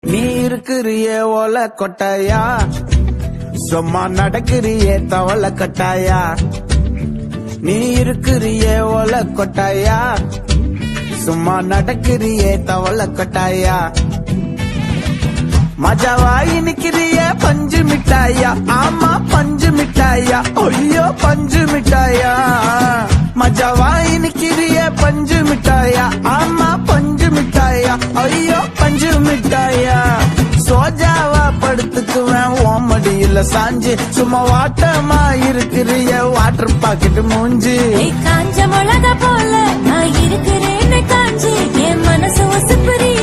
நீ இருக்கிறிய ஓல கொட்டாயா, சும்மா நடக்கிறியே தவள கட்டாயா. நீ இருக்கிறிய ஓல கொட்டாயா, சும்மா நடக்கிறியே தவள கட்டாயா. மஜாவாய் நிக்கிறிய பஞ்சு மிட்டாயா, ஆமா பஞ்சு மிட்டாயா, ஐயோ பஞ்சு மிட்டாயா. மஜாவாய் நிக்கிறிய பஞ்சு மிட்டாயா, ஆமா பஞ்சு மிட்டாயா, ஐயோ பஞ்சு மிட்டாயா. சோஜாவா படுத்துக்குவேன் ஓமடியில சாஞ்சு, சும்மா வாட்டமா இருக்கிறிய வாட்டர் பாக்கெட் மூஞ்சி. காஞ்ச மிளகா போல நான் இருக்கிறேன்னு காஞ்சி, என் மனசு ஒசுப்புரிய